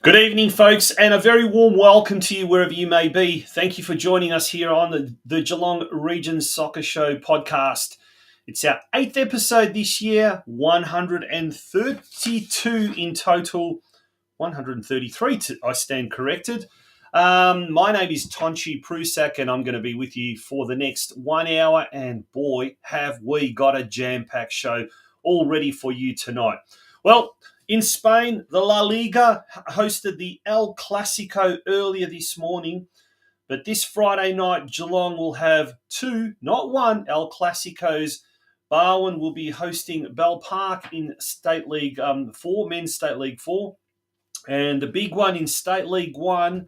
Good evening, folks, and a very warm welcome to you wherever you may be. Thank you for joining us here on the Geelong Region Soccer Show podcast. It's our 8th episode this year, 132 in total, 133, I stand corrected. My name is Tonchi Prusak, and I'm going to be with you for the next 1 hour, and boy, have we got a jam-packed show all ready for you tonight. Well, in Spain, the La Liga hosted the El Clasico earlier this morning, but this Friday night, Geelong will have two, not one, El Clasicos. Barwon will be hosting Bell Park in State League 4, Men's State League 4, and the big one in State League 1,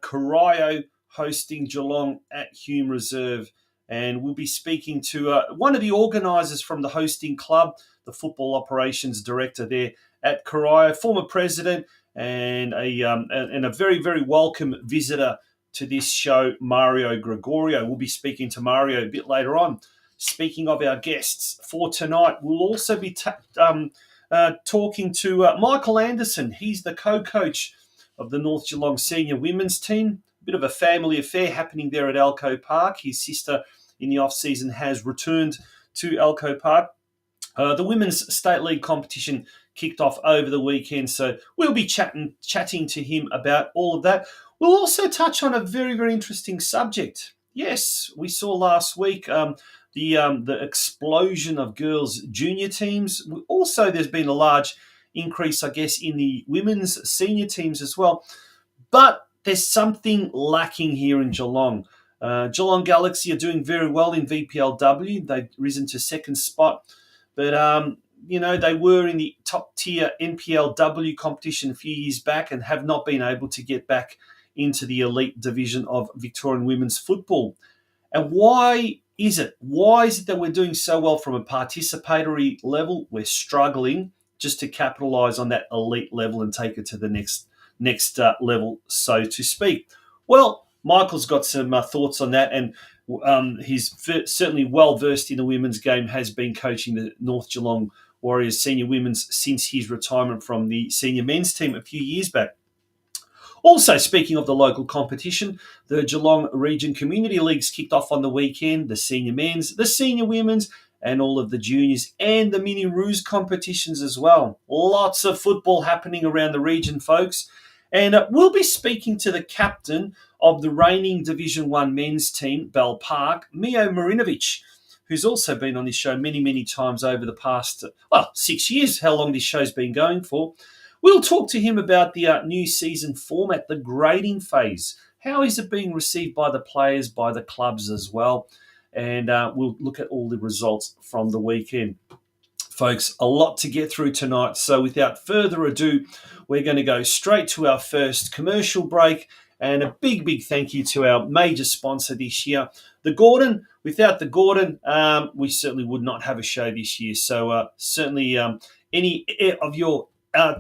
Corio hosting Geelong at Hume Reserve. And we'll be speaking to one of the organisers from the hosting club, the Football Operations Director there at Corio, former president, and a very, very welcome visitor to this show, Mario GREGORIO. We'll be speaking to Mario a bit later on. Speaking of our guests for tonight, we'll also be talking to Michael Anderson. He's the co-coach of the North Geelong Senior Women's team. A bit of a family affair happening there at Elko Park. His sister in the off-season has returned to Elko Park. The Women's State League competition kicked off over the weekend, so we'll be chatting to him about all of that. We'll also touch on a very, very interesting subject. Yes, we saw last week the explosion of girls' junior teams. Also, there's been a large increase, I guess, in the women's senior teams as well. But there's something lacking here in Geelong. Geelong Galaxy are doing very well in VPLW. They've risen to second spot. But, they were in the top-tier NPLW competition a few years back and have not been able to get back into the elite division of Victorian women's football. And why is it? Why is it that we're doing so well from a participatory level? We're struggling just to capitalise on that elite level and take it to the next level, so to speak. Well, Michael's got some thoughts on that, and he's certainly well-versed in the women's game, has been coaching the North Geelong Warriors Senior Women since his retirement from the senior men's team a few years back. Also, speaking of the local competition, the Geelong Region Community Leagues kicked off on the weekend, the senior men's, the senior women's, and all of the juniors and the mini Roos competitions as well. Lots of football happening around the region, folks. And we'll be speaking to the captain of the reigning Division 1 men's team, Bell Park, MIJO MARINOVIC, who's also been on this show many, many times over the past, 6 years, how long this show's been going for. We'll talk to him about the new season format, the grading phase. How is it being received by the players, by the clubs as well? And we'll look at all the results from the weekend. Folks, a lot to get through tonight. So without further ado, we're going to go straight to our first commercial break. And a big, big thank you to our major sponsor this year, the Gordon. Without the Gordon, we certainly would not have a show this year. So certainly any of your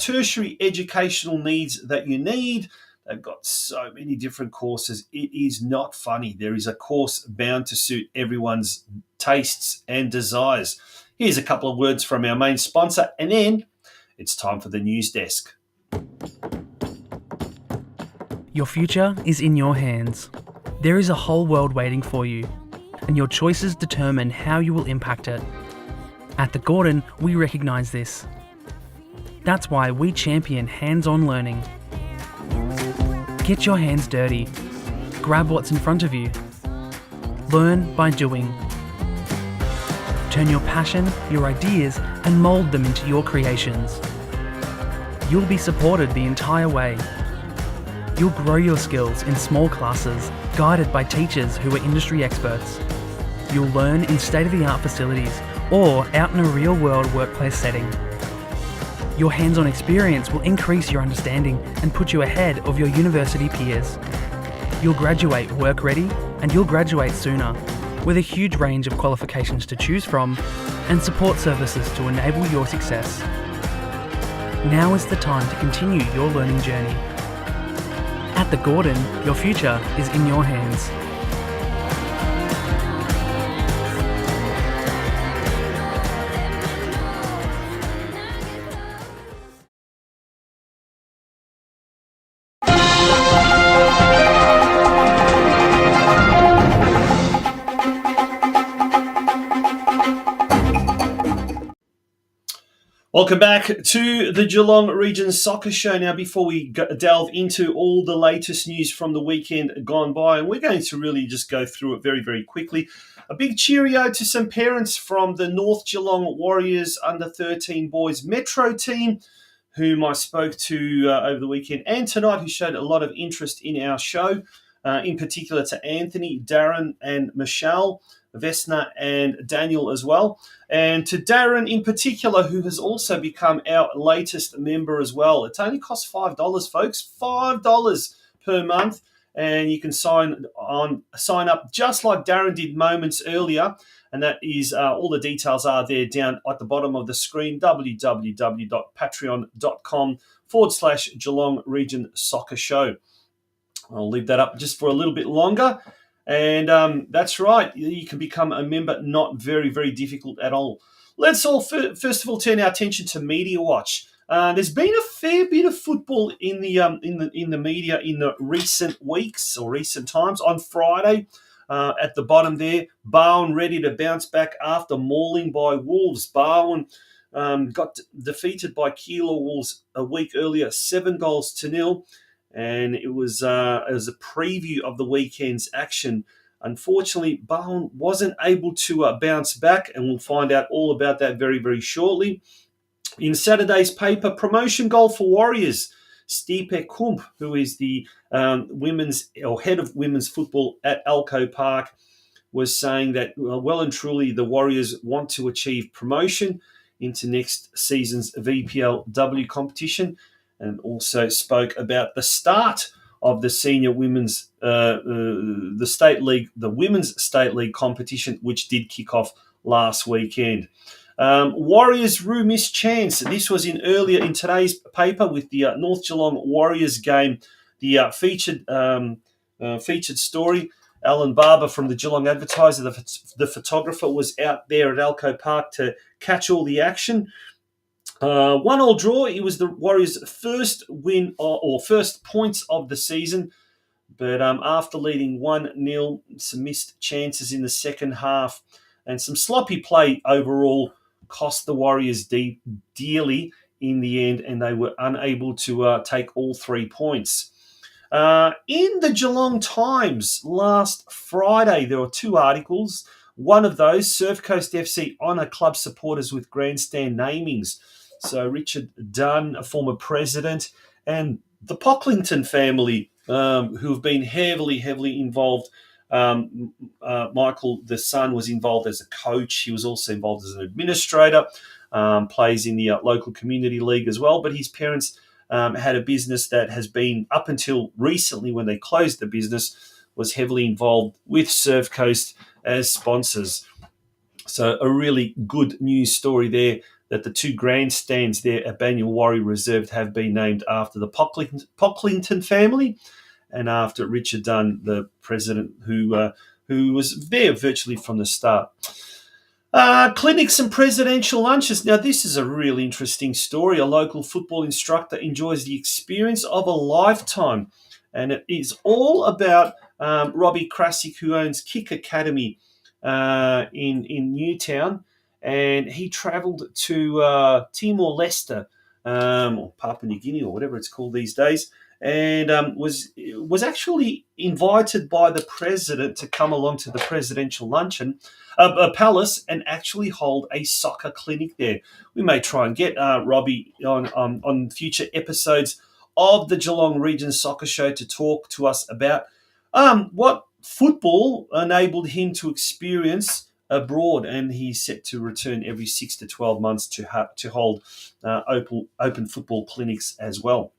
tertiary educational needs that you need, they've got so many different courses. It is not funny. There is a course bound to suit everyone's tastes and desires. Here's a couple of words from our main sponsor, and then it's time for the news desk. Your future is in your hands. There is a whole world waiting for you, and your choices determine how you will impact it. At the Gordon, we recognise this. That's why we champion hands-on learning. Get your hands dirty. Grab what's in front of you. Learn by doing. Turn your passion, your ideas, and mould them into your creations. You'll be supported the entire way. You'll grow your skills in small classes, guided by teachers who are industry experts. You'll learn in state-of-the-art facilities or out in a real-world workplace setting. Your hands-on experience will increase your understanding and put you ahead of your university peers. You'll graduate work-ready and you'll graduate sooner, with a huge range of qualifications to choose from and support services to enable your success. Now is the time to continue your learning journey. At the Gordon, your future is in your hands. Welcome back to the Geelong Region Soccer Show. Now, before we delve into all the latest news from the weekend gone by, and we're going to really just go through it very, very quickly. A big cheerio to some parents from the North Geelong Warriors under-13 boys Metro team, whom I spoke to over the weekend and tonight, who showed a lot of interest in our show, in particular to Anthony, Darren and Michelle, Vesna and Daniel as well. And to Darren in particular, who has also become our latest member as well. It only costs $5, folks, $5 per month. And you can sign up just like Darren did moments earlier. And that is, all the details are there down at the bottom of the screen, www.patreon.com/Geelong Region Soccer Show. I'll leave that up just for a little bit longer. And that's right, you can become a member, not very, very difficult at all. Let's all, first of all, turn our attention to Media Watch. There's been a fair bit of football in the media in the recent weeks or recent times. On Friday, at the bottom there, Barwon ready to bounce back after mauling by Wolves. Barwon got defeated by Keilor Wolves a week earlier, 7-0. And it was a preview of the weekend's action. Unfortunately, Barwon wasn't able to bounce back, and we'll find out all about that very, very shortly. In Saturday's paper, promotion goal for Warriors. Stipe Kump, who is the women's or head of women's football at Alco Park, was saying that well and truly the Warriors want to achieve promotion into next season's VPLW competition. And also spoke about the start of the senior women's, the state league, the women's state league competition, which did kick off last weekend. Warriors Roo missed chance. This was earlier in today's paper with the North Geelong Warriors game. The featured story. Alan Barber from the Geelong Advertiser, the photographer, was out there at Alco Park to catch all the action. 1-1 draw. It was the Warriors' first win or first points of the season. But after leading 1-0, some missed chances in the second half and some sloppy play overall cost the Warriors dearly in the end, and they were unable to take all 3 points. In the Geelong Times last Friday, there were 2 articles. One of those, Surf Coast FC honour club supporters with grandstand namings. So Richard Dunn, a former president, and the Pocklington family, who have been heavily involved. Michael, the son, was involved as a coach. He was also involved as an administrator, plays in the local community league as well. But his parents had a business that has been, up until recently when they closed the business, was heavily involved with Surf Coast as sponsors. So a really good news story there, that the 2 grandstands there at Banyule Warrior Reserve have been named after the Pocklington family and after Richard Dunn, the president, who was there virtually from the start. Clinics and presidential lunches. Now, this is a really interesting story. A local football instructor enjoys the experience of a lifetime, and it is all about Robbie Krasick, who owns Kick Academy in Newtown. and he travelled to Timor-Leste, or Papua New Guinea, or whatever it's called these days, and was actually invited by the president to come along to the presidential luncheon, palace, and actually hold a soccer clinic there. We may try and get Robbie on future episodes of the Geelong Region Soccer Show to talk to us about what football enabled him to experience abroad, and he's set to return every 6 to 12 months to hold open football clinics as well.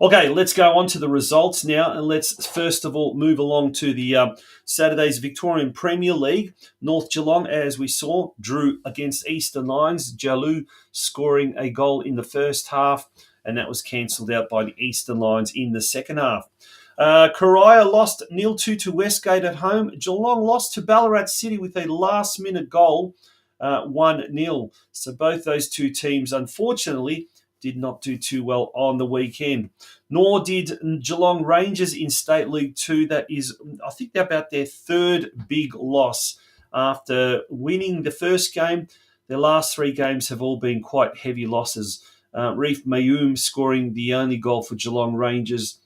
Okay, let's go on to the results now, and let's first of all move along to the Saturday's Victorian Premier League. North Geelong, as we saw, drew against Eastern Lions, Jalou scoring a goal in the first half, and that was cancelled out by the Eastern Lions in the second half. Corio lost 0-2 to Westgate at home. Geelong lost to Ballarat City with a last-minute goal, 1-0. So both those two teams, unfortunately, did not do too well on the weekend. Nor did Geelong Rangers in State League 2. That is, I think, they're about their third big loss. After winning the first game, their last three games have all been quite heavy losses. Reef Mayum scoring the only goal for Geelong Rangers.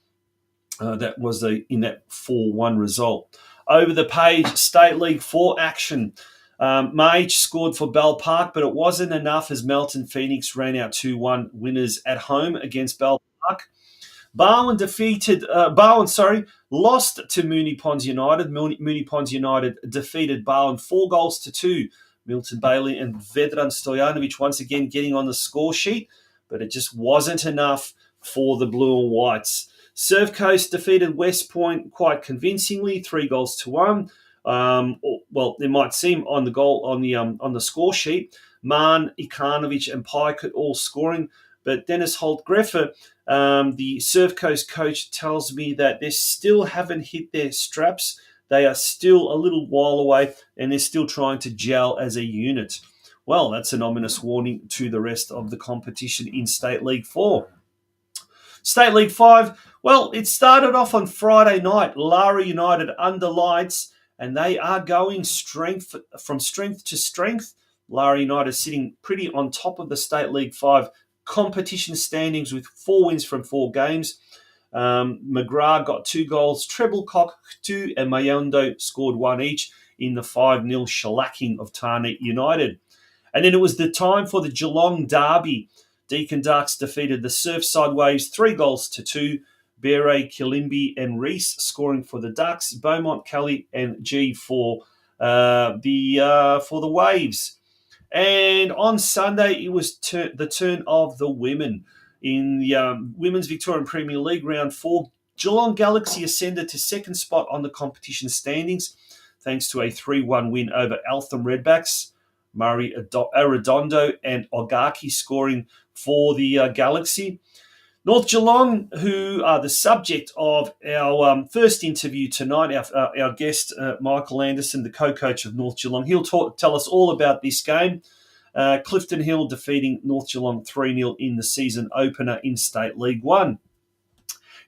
That was in that 4-1 result. Over the page, State League 4 action. MIJO scored for Bell Park, but it wasn't enough as Melton Phoenix ran out 2-1 winners at home against Bell Park. Barwon lost to Moonee Ponds United. Moonee Ponds United defeated Barwon 4-2. Milton Bailey and Vedran Stojanovic once again getting on the score sheet, but it just wasn't enough for the Blue and Whites. Surf Coast defeated West Point quite convincingly, 3-1. Well, it might seem on the score sheet. Marn, Ikanovic, and Pykett all scoring, but Dennis Holt-Greffer, the Surf Coast coach, tells me that they still haven't hit their straps. They are still a little while away, and they're still trying to gel as a unit. Well, that's an ominous warning to the rest of the competition in State League 4. State League 5, well, it started off on Friday night. Lara United under lights, and they are going from strength to strength. Lara United sitting pretty on top of the State League 5 competition standings with 4 wins from 4 games. McGrath got 2 goals, Treblecock 2, and Mayondo scored 1 each in the 5-0 shellacking of Tarneit United. And then it was the time for the Geelong Derby. Deakin Ducks defeated the Surfside Waves 3-2. Bere, Kilimbi, and Reese scoring for the Ducks. Beaumont, Kelly, and G for the Waves. And on Sunday, it was the turn of the women. In the Women's Victorian Premier League Round 4, Geelong Galaxy ascended to second spot on the competition standings thanks to a 3-1 win over Eltham Redbacks. Murray Arredondo and Ogaki scoring for the Galaxy. North Geelong, who are the subject of our first interview tonight, our guest, Michael Anderson, the co-coach of North Geelong, he'll tell us all about this game. Clifton Hill defeating North Geelong 3-0 in the season opener in State League 1.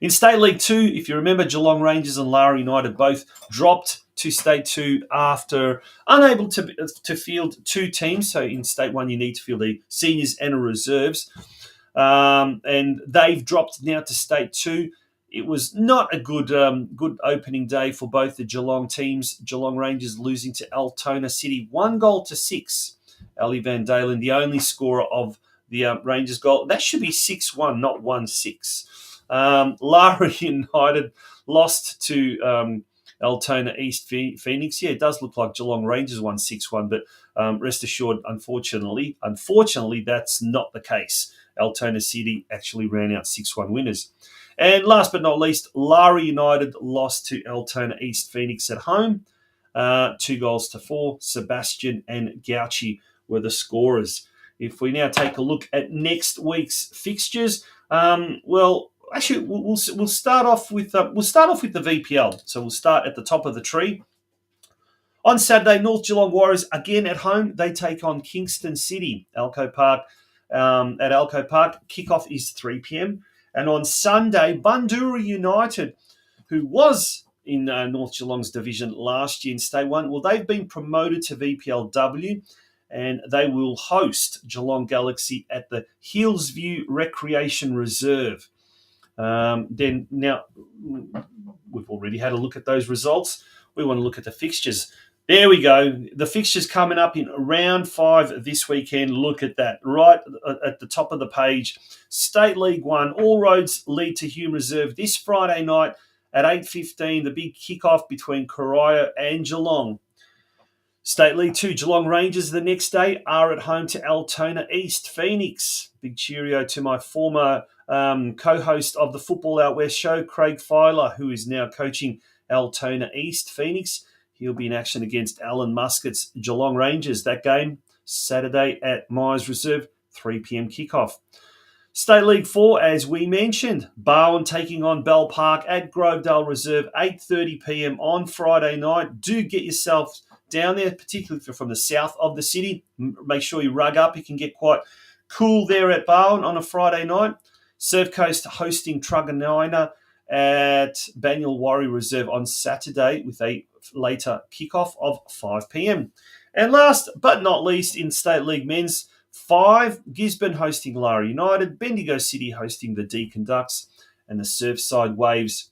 In State League 2, if you remember, Geelong Rangers and Lara United both dropped to State 2 after unable to field 2 teams. So in State 1, you need to field a seniors and a reserves. And they've dropped now to State 2. It was not a good opening day for both the Geelong teams. Geelong Rangers losing to Altona City 1-6. Ellie Van Dalen, the only scorer of the Rangers goal. That should be 6-1, not 1-6. Lara United lost to Altona East Phoenix. Yeah, it does look like Geelong Rangers won 6-1, but rest assured, unfortunately, that's not the case. Altona City actually ran out 6-1 winners. And last but not least, Lara United lost to Altona East Phoenix at home, 2-4. Sebastian and Gauchi were the scorers. If we now take a look at next week's fixtures, actually, we'll start off with the VPL. So we'll start at the top of the tree. On Saturday, North Geelong Warriors again at home. They take on Kingston City, Alco Park. At Alco Park, kickoff is 3 p.m. And on Sunday, Bundoora United, who was in North Geelong's division last year in State 1, well, they've been promoted to VPLW, and they will host Geelong Galaxy at the Hillsview Recreation Reserve. Then now we've already had a look at those results. We want to look at the fixtures. There we go. The fixtures coming up in round 5 this weekend. Look at that. Right at the top of the page. State League 1. All roads lead to Hume Reserve this Friday night at 8:15. The big kickoff between Corio and Geelong. State League 2. Geelong Rangers the next day are at home to Altona East Phoenix. Big cheerio to my former co-host of the Football Out West show, Craig Filer, who is now coaching Altona East Phoenix. He'll be in action against Alan Muscat's Geelong Rangers. That game, Saturday at MIJO Reserve, 3 p.m. kickoff. State League 4, as we mentioned, Barwon taking on Bell Park at Grovedale Reserve, 8:30 p.m. on Friday night. Do get yourself down there, particularly if you're from the south of the city. Make sure you rug up. It can get quite cool there at Barwon on a Friday night. Surf Coast hosting Truganina at Banyule Warrior Reserve on Saturday with a later kickoff of 5 p.m. And last but not least, in State League Men's 5, Gisborne hosting Lara United, Bendigo City hosting the Deakin Ducks, and the Surfside Waves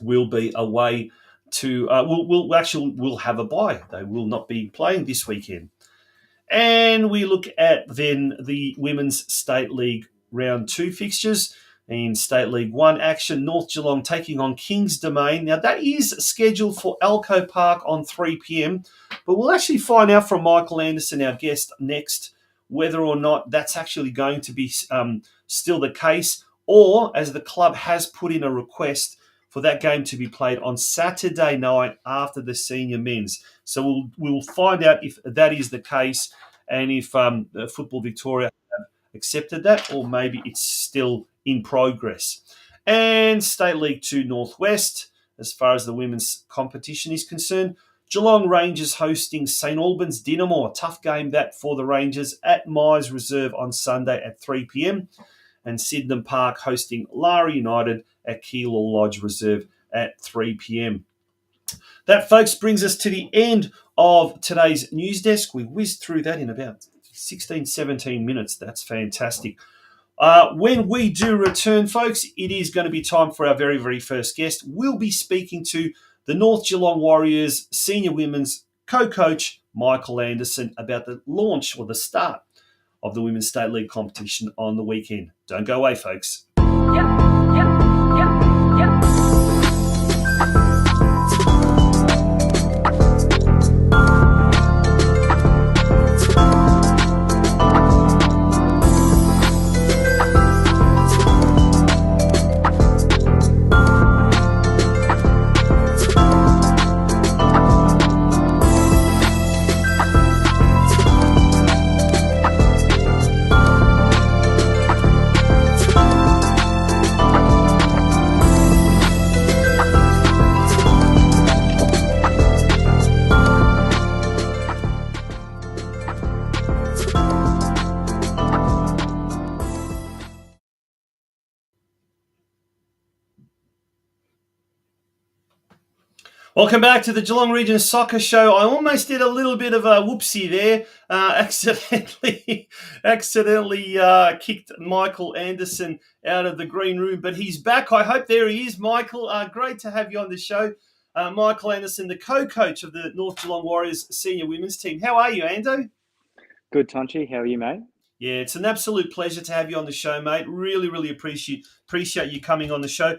will be away to we'll have a bye. They will not be playing this weekend. And we look at then the Women's State League Round 2 fixtures. In State League 1 action, North Geelong taking on Kings Domain. Now, that is scheduled for Alco Park on 3 p.m, but we'll actually find out from Michael Anderson, our guest, next, whether or not that's actually going to be still the case, or as the club has put in a request for that game to be played on Saturday night after the senior men's. So we'll find out if that is the case, and if Football Victoria have accepted that, or maybe it's still in progress. And State League 2 Northwest, as far as the women's competition is concerned, Geelong Rangers hosting St Albans Dinamore. Tough game that for the Rangers at MIJO Reserve on Sunday at 3 p.m. And Sydenham Park hosting Lara United at Keilor Lodge Reserve at 3 p.m. That, folks, brings us to the end of today's news desk. We whizzed through that in about 16, 17 minutes. That's fantastic. When we do return, folks, it is going to be time for our very, very first guest. We'll be speaking to the North Geelong Warriors Senior Women's co-coach, Michael Anderson, about the launch or the start of the Women's State League competition on the weekend. Don't go away, folks. Welcome back to the Geelong Region Soccer Show. I almost did a little bit of a whoopsie there. Accidentally kicked Michael Anderson out of the green room, but he's back. I hope there he is, Michael. Great to have you on the show. Michael Anderson, the co-coach of the North Geelong Warriors Senior Women's team. How are you, Ando? Good, Tonchi. How are you, mate? Yeah, it's an absolute pleasure to have you on the show, mate. Really, really appreciate you coming on the show.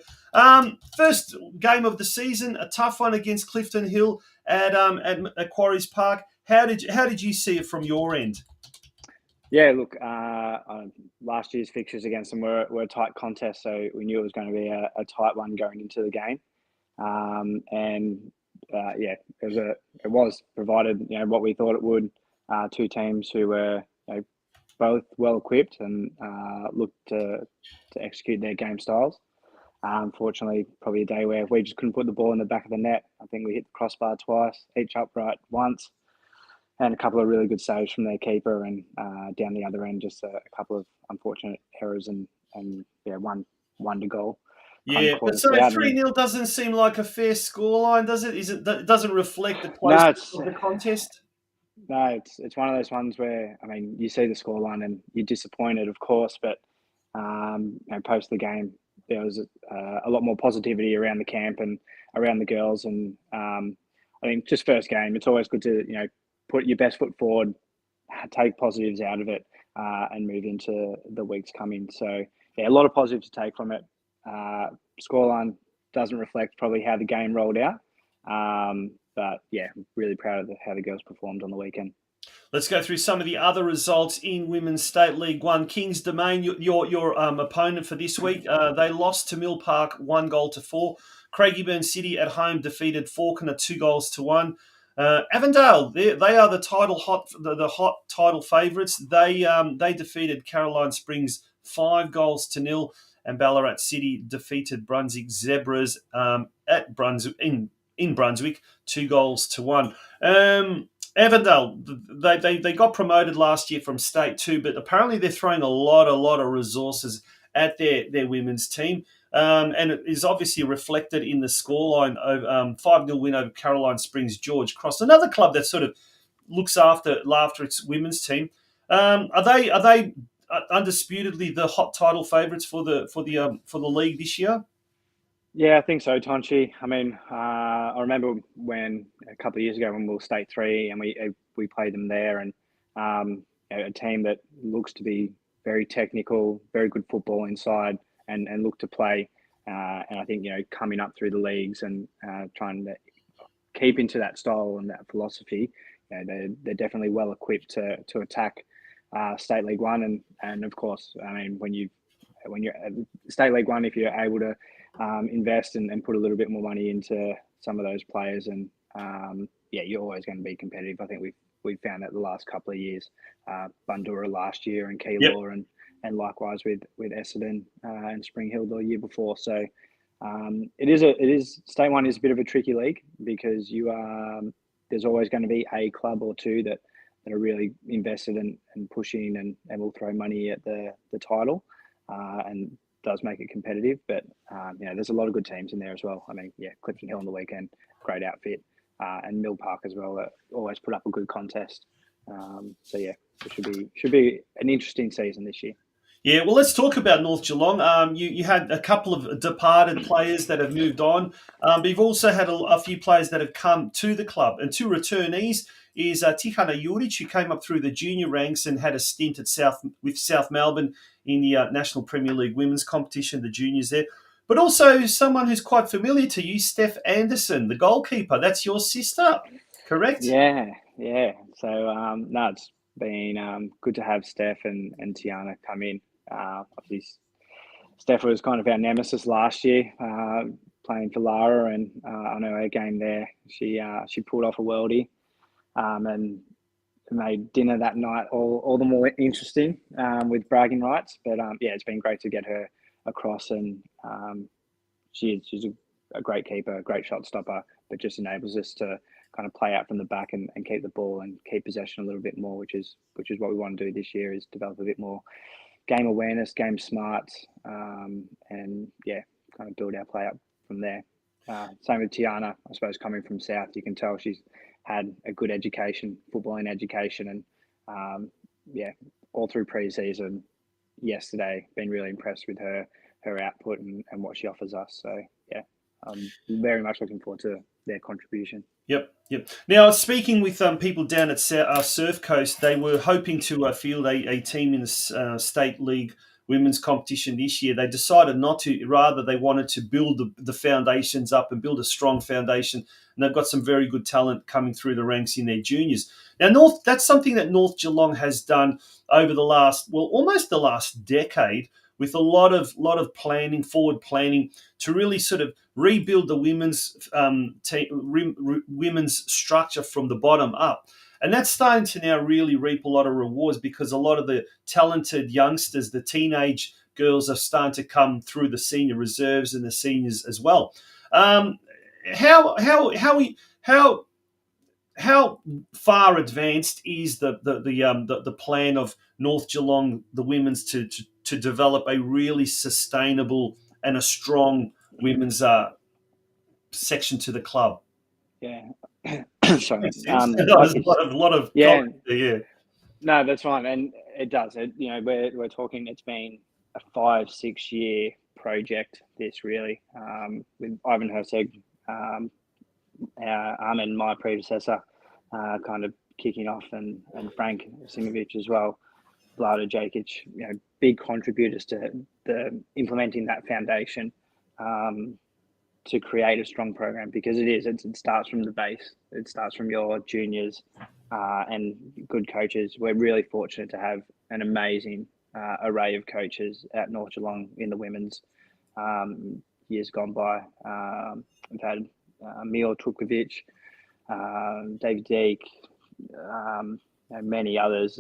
First game of the season, a tough one against Clifton Hill at Quarries Park. How did you see it from your end? Yeah, look, last year's fixtures against them were a tight contest, so we knew it was going to be a tight one going into the game. It was provided what we thought it would. Two teams who were both well equipped and looked to execute their game styles. Unfortunately, probably a day where we just couldn't put the ball in the back of the net. I think we hit the crossbar twice, each upright once, and a couple of really good saves from their keeper. And down the other end, just a couple of unfortunate errors and one to goal. Yeah, but so 3-0 doesn't seem like a fair scoreline, does it? It doesn't reflect the closeness of the contest? No, it's one of those ones where, I mean, you see the scoreline and you're disappointed, of course, but post the game, there was a lot more positivity around the camp and around the girls. And I think just first game, it's always good to put your best foot forward, take positives out of it, and move into the weeks coming. So yeah, a lot of positives to take from it. Scoreline doesn't reflect probably how the game rolled out. But yeah, really proud of how the girls performed on the weekend. Let's go through some of the other results in Women's State League 1. Kings Domain, your opponent for this week, they lost to Mill Park 1-4. Craigieburn City at home defeated Falconer 2-1. Avondale, they are the hot title favourites. They defeated Caroline Springs 5-0, and Ballarat City defeated Brunswick Zebras at Brunswick in Brunswick 2-1. Avondale, they got promoted last year from State 2, but apparently they're throwing a lot of resources at their women's team. And it is obviously reflected in the scoreline of 5-0 win over Caroline Springs George Cross, another club that sort of looks after its women's team. Are they undisputedly the hot title favourites for the league this year? Yeah, I think so, Tonchi. I mean, I remember when a couple of years ago when we were State 3 and we played them there, and a team that looks to be very technical, very good football inside, and look to play. And I think coming up through the leagues and trying to keep into that style and that philosophy, they're definitely well equipped to attack State League 1, and of course, I mean when you're at State League 1, if you're able to invest and put a little bit more money into some of those players, and you're always going to be competitive. I think we've found that the last couple of years, Bundoora last year and Keilor, yep. and likewise with Essendon and Spring Hill the year before. So it is State 1 is a bit of a tricky league because there's always going to be a club or two that are really invested and pushing and will throw money at the title, and does make it competitive. But there's a lot of good teams in there as well. I mean, Clifton Hill on the weekend, great outfit, and Mill Park as well, that always put up a good contest. So it should be an interesting season this year. Yeah, well, let's talk about North Geelong. You had a couple of departed players that have moved on, but you've also had a few players that have come to the club. And two returnees is Tihana Juric, who came up through the junior ranks and had a stint at South Melbourne in the National Premier League women's competition, the juniors there. But also someone who's quite familiar to you, Steph Anderson, the goalkeeper. That's your sister, correct? Yeah. So, it's been good to have Steph and Tiana come in. Obviously, Steph was kind of our nemesis last year, playing for Lara, and I know her game there. She pulled off a worldie, and made dinner that night all the more interesting with bragging rights. But it's been great to get her across, and she's a great keeper, a great shot stopper, but just enables us to kind of play out from the back and keep the ball and keep possession a little bit more, which is what we want to do this year, is develop a bit more game awareness, game smarts, and kind of build our play up from there. Same with Tiana, I suppose, coming from South, you can tell she's had a good education, footballing education, and all through pre-season yesterday, been really impressed with her output and what she offers us. So I'm very much looking forward to their contribution. Yep. Now, speaking with people down at Surf Coast, they were hoping to field a team in the State League women's competition this year. They decided not to. Rather, they wanted to build the foundations up and build a strong foundation. And they've got some very good talent coming through the ranks in their juniors. Now, that's something that North Geelong has done over almost the last decade, with a lot of planning, forward planning, to really sort of rebuild the women's structure from the bottom up. And that's starting to now really reap a lot of rewards, because a lot of the talented youngsters, the teenage girls, are starting to come through the senior reserves and the seniors as well. How far advanced is the plan of North Geelong, the women's, to develop a really sustainable and a strong women's section to the club? Yeah, Sorry. Makes sense. There's a lot of Yeah. yeah. No, that's fine, and it does. We're talking. It's been a 5-6 year project. This really, with Ivan Herseg, Ahmed, my predecessor, kind of kicking off, and Frank Simovic as well, Vlada Jakic, big contributors to the implementing that foundation to create a strong program, because it starts from the base. It starts from your juniors and good coaches. We're really fortunate to have an amazing array of coaches at North Geelong in the women's. Years gone by, we've had Mil Trukkovic, David Deek, and many others.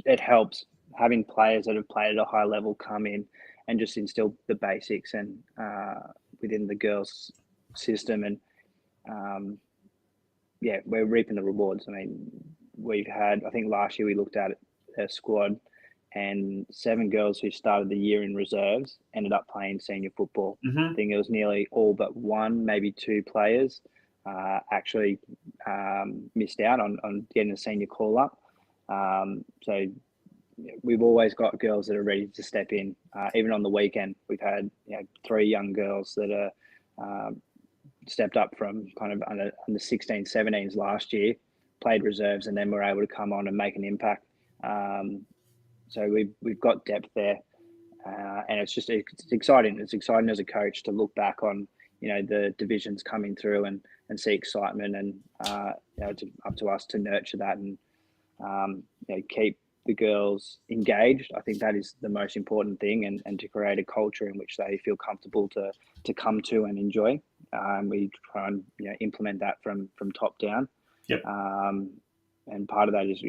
It helps having players that have played at a high level come in and just instill the basics and within the girls' system. And we're reaping the rewards. I mean, we've had, I think last year we looked at a squad, and 7 girls who started the year in reserves ended up playing senior football. Mm-hmm. I think it was nearly all but 1, maybe 2 players actually missed out on getting a senior call up. So we've always got girls that are ready to step in. Even on the weekend, we've had 3 young girls that are stepped up from kind of under 16, 17s last year, played reserves, and then were able to come on and make an impact. So we've got depth there, and it's exciting. It's exciting as a coach to look back on the divisions coming through and see excitement, and it's up to us to nurture that and keep the girls engaged. I think that is the most important thing, and to create a culture in which they feel comfortable to come to and enjoy. We try and implement that from top down. Yep. And part of that is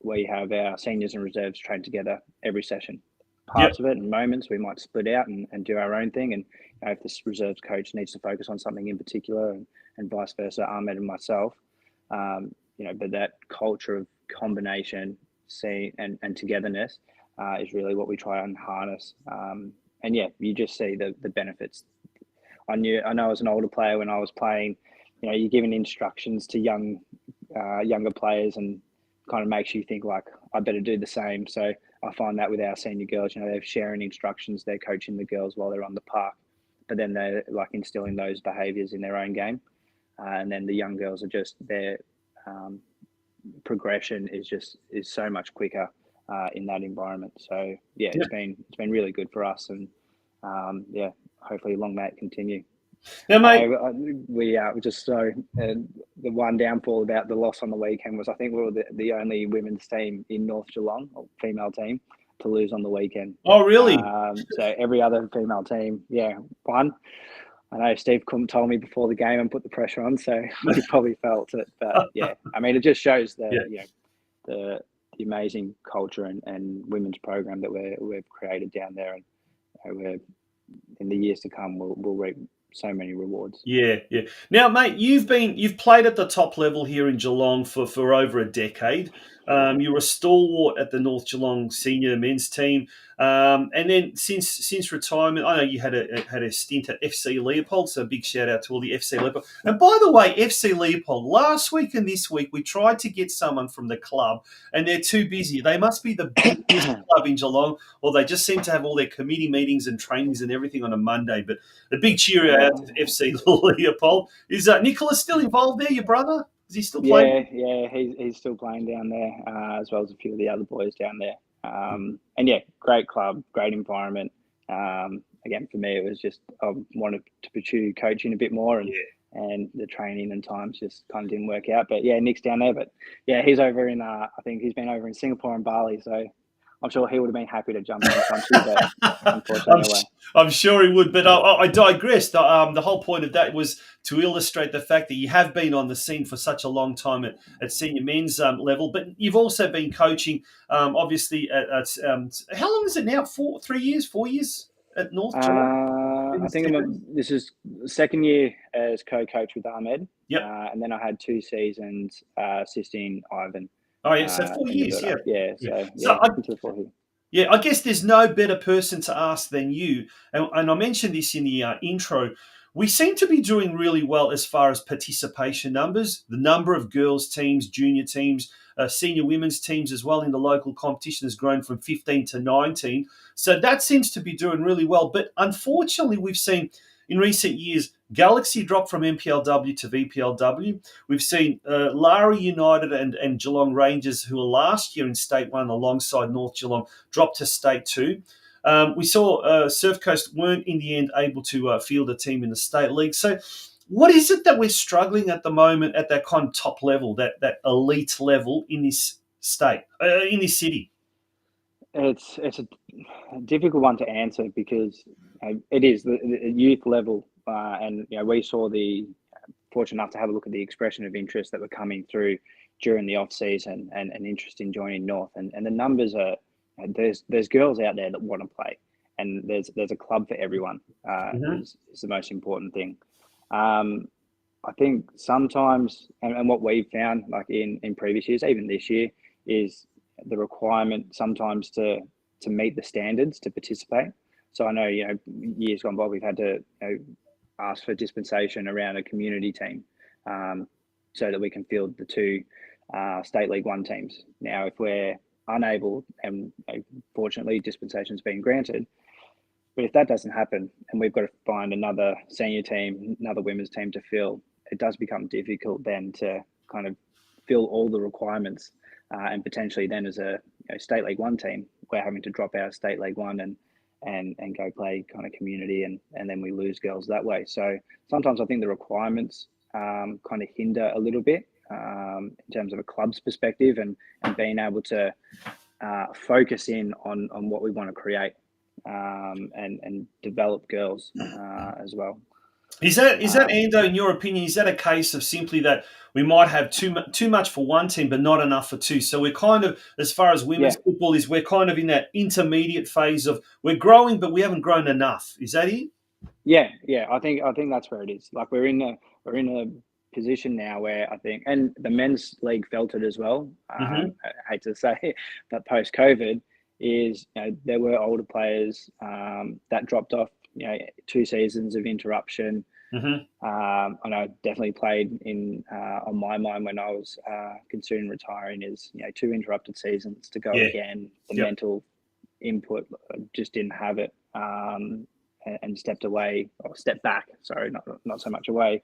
we have our seniors and reserves train together every session. Parts of it and moments we might split out and do our own thing. And if this reserves coach needs to focus on something in particular, and vice versa, Ahmed and myself, but that culture of combination, and togetherness is really what we try and harness. And you just see the benefits. I know as an older player when I was playing, you're giving instructions to younger players, and kind of makes you think like, I better do the same. So I find that with our senior girls, they're sharing instructions, they're coaching the girls while they're on the park, but then they're like instilling those behaviours in their own game. And then the young girls are just their progression is so much quicker in that environment. So it's been really good for us, and hopefully long may it continue. Now, mate, we just the one downfall about the loss on the weekend was I think we were the only women's team in North Geelong, or female team, to lose on the weekend. Oh, really? So every other female team, won. I know Steve told me before the game and put the pressure on, so he probably felt it. But I mean, it just shows the amazing culture and women's program that we've created down there, and we're in the years to come we'll reap so many rewards. Yeah. Now, mate, you've played at the top level here in Geelong for over a decade. You were a stalwart at the North Geelong senior men's team, and then since retirement, I know you had a stint at FC Leopold. So a big shout out to all the FC Leopold. And by the way, FC Leopold, last week and this week we tried to get someone from the club, and they're too busy. They must be the biggest club in Geelong, or they just seem to have all their committee meetings and trainings and everything on a Monday. But a big cheerio out to FC Leopold. Is Nicholas still involved there, your brother? Is he still playing? Yeah, he's still playing down there, as well as a few of the other boys down there. And great club, great environment. Again, for me, it was just I wanted to pursue coaching a bit more, and the training and times just kind of didn't work out. But Nick's down there. But he's over in I think he's been over in Singapore and Bali, so I'm sure he would have been happy to jump in the country, but unfortunately, I'm sure he would. But I digress. The whole point of that was to illustrate the fact that you have been on the scene for such a long time at senior men's level, but you've also been coaching, obviously, at how long is it now? 4 years at North Geelong? I think this is the second year as co-coach with Ahmed. Yep. And then I had 2 seasons assisting Ivan. Oh, yeah, so 4 years, I guess there's no better person to ask than you. And I mentioned this in the intro. we seem to be doing really well as far as participation numbers. The number of girls teams, junior teams, senior women's teams as well in the local competition has grown from 15 to 19. So that seems to be doing really well. But unfortunately, we've seen in recent years Galaxy drop from MPLW to VPLW. We've seen Lara United and Geelong Rangers, who were last year in State 1 alongside North Geelong, drop to State 2. We saw Surf Coast weren't in the end able to field a team in the State League. So what is it that we're struggling at the moment at that kind of top level, that elite level in this state, in this city? It's a difficult one to answer because it is the youth level, and we saw fortunate enough to have a look at the expression of interest that were coming through during the off season and interest in joining North, and the numbers are there's girls out there that want to play, and there's a club for everyone. Is the most important thing. I think sometimes, and what we've found, like in previous years, even this year, is the requirement sometimes to meet the standards to participate. So I know, years gone by, we've had to ask for dispensation around a community team so that we can field the two State League 1 teams. Now, if we're unable, and fortunately dispensation's been granted, but if that doesn't happen and we've got to find another senior team, another women's team to fill, it does become difficult then to kind of fill all the requirements. And potentially then as a State League 1 team, we're having to drop out of State League 1 and go play kind of community, and then we lose girls that way. So sometimes I think the requirements kind of hinder a little bit in terms of a club's perspective and being able to focus in on what we want to create and develop girls as well. Is that Ando, in your opinion, is that a case of simply that we might have too much for one team but not enough for two? So we're kind of, as far as women's football is, we're kind of in that intermediate phase of we're growing but we haven't grown enough. Is that it? Yeah. I think that's where it is. Like we're in a position now where I think, and the men's league felt it as well. I hate to say, but post COVID is there were older players that dropped off. 2 seasons of interruption. And I definitely played on my mind when I was considering retiring is 2 interrupted seasons to go again. The mental input just didn't have it, and stepped back. Sorry, not so much away.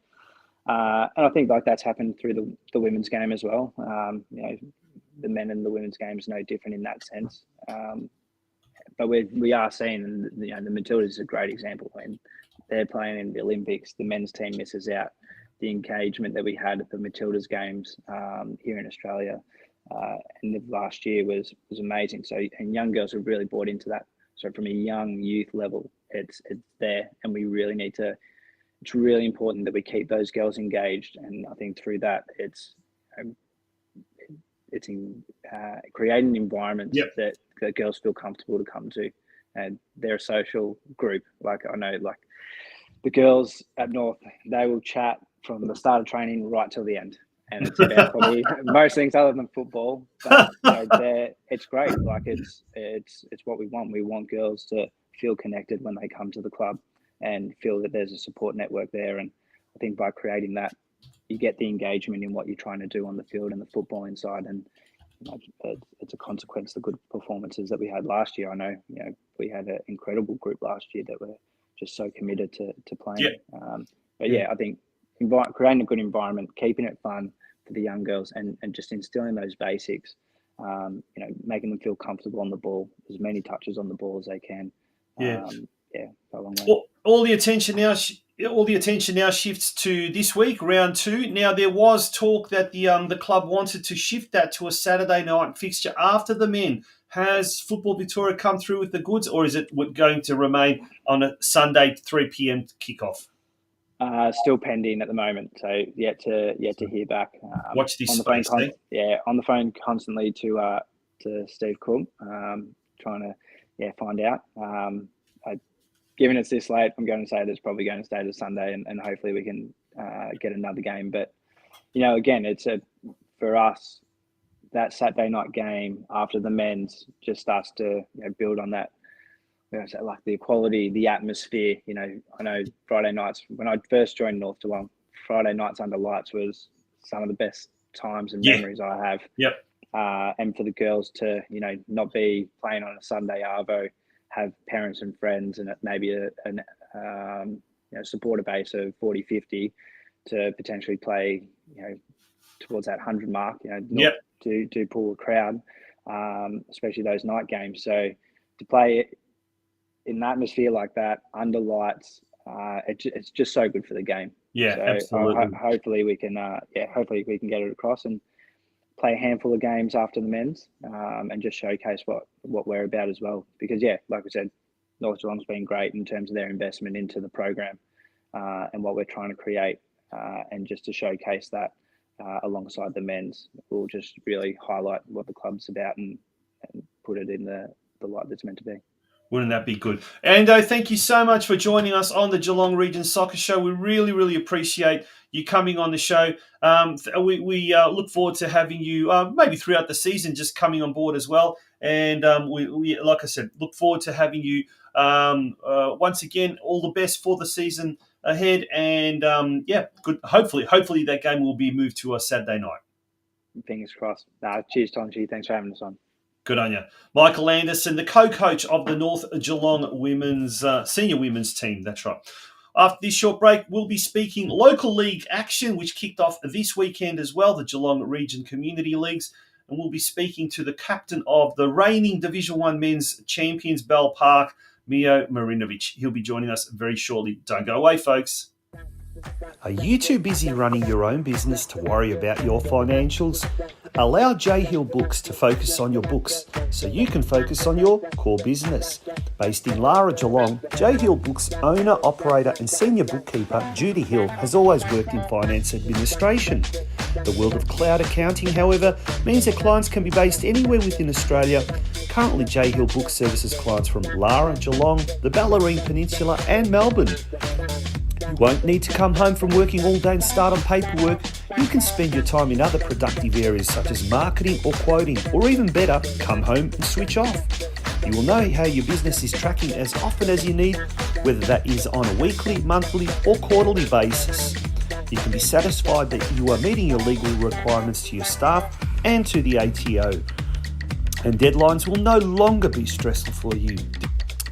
And I think like that's happened through the women's game as well. The men and the women's game is no different in that sense. But we are seeing, the Matildas is a great example. When they're playing in the Olympics, the men's team misses out. The engagement that we had at the Matildas games here in Australia in the last year was amazing. So, and young girls have really bought into that. So from a young youth level, it's there, and we really need to. It's really important that we keep those girls engaged, and I think through that, it's in creating environments that girls feel comfortable to come to, and they're a social group. Like I know, like the girls at North, they will chat from the start of training right till the end, and it's about probably most things other than football. But it's great. Like it's what we want. We want girls to feel connected when they come to the club and feel that there's a support network there. And I think by creating that, you get the engagement in what you're trying to do on the field and the football inside. And it's a consequence of the good performances that we had last year. I know, we had an incredible group last year that were just so committed to playing. I think creating a good environment, keeping it fun for the young girls, and just instilling those basics, making them feel comfortable on the ball, as many touches on the ball as they can. Go a long way. All the attention now shifts to this week, round 2. Now, there was talk that the club wanted to shift that to a Saturday night fixture after the men. Has Football Victoria come through with the goods, or is it going to remain on a Sunday 3 p.m. kickoff? Still pending at the moment, so yet to hear back. Watch this on the space, phone. On the phone constantly to Steve Cook, trying to find out. Given it's this late, I'm going to say that it's probably going to stay to Sunday, and hopefully we can get another game. But again, it's for us, that Saturday night game after the men's just starts to build on that So like the quality, the atmosphere. I know Friday nights when I first joined North Geelong, Friday nights under lights was some of the best times and Yeah. memories I have. Yep. And for the girls to, not be playing on a Sunday arvo, have parents and friends and maybe a supporter base of 40, 50 to potentially play, towards that 100 mark, to pull a crowd, especially those night games. So to play in an atmosphere like that, under lights, it's just so good for the game. Yeah, so absolutely. Hopefully we can get it across and play a handful of games after the men's, and just showcase what we're about as well. Because like we said, North Geelong's been great in terms of their investment into the program, and what we're trying to create, and just to showcase that alongside the men's, we'll just really highlight what the club's about and put it in the light that's meant to be. Wouldn't that be good? Ando, thank you so much for joining us on the Geelong Region Soccer Show. We really, really appreciate you coming on the show. We look forward to having you maybe throughout the season, just coming on board as well. And we, like I said, look forward to having you once again. All the best for the season ahead. And good. Hopefully that game will be moved to a Saturday night. Fingers crossed. Cheers, Tonchi. Thanks for having us on. Good on you. Michael Anderson, the co-coach of the North Geelong Women's Senior Women's team. That's right. After this short break, we'll be speaking local league action, which kicked off this weekend as well, the Geelong Region Community Leagues. And we'll be speaking to the captain of the reigning Division 1 men's champions, Bell Park, MIJO MARINOVIC. He'll be joining us very shortly. Don't go away, folks. Are you too busy running your own business to worry about your financials? Allow J Hill Books to focus on your books so you can focus on your core business. Based in Lara, Geelong, J Hill Books owner, operator and senior bookkeeper Judy Hill has always worked in finance administration. The world of cloud accounting, however, means that clients can be based anywhere within Australia. Currently, J Hill Books services clients from Lara, Geelong, the Bellarine Peninsula and Melbourne. You won't need to come home from working all day and start on paperwork. You can spend your time in other productive areas such as marketing or quoting, or even better, come home and switch off. You will know how your business is tracking as often as you need, whether that is on a weekly, monthly or quarterly basis. You can be satisfied that you are meeting your legal requirements to your staff and to the ATO. And deadlines will no longer be stressful for you.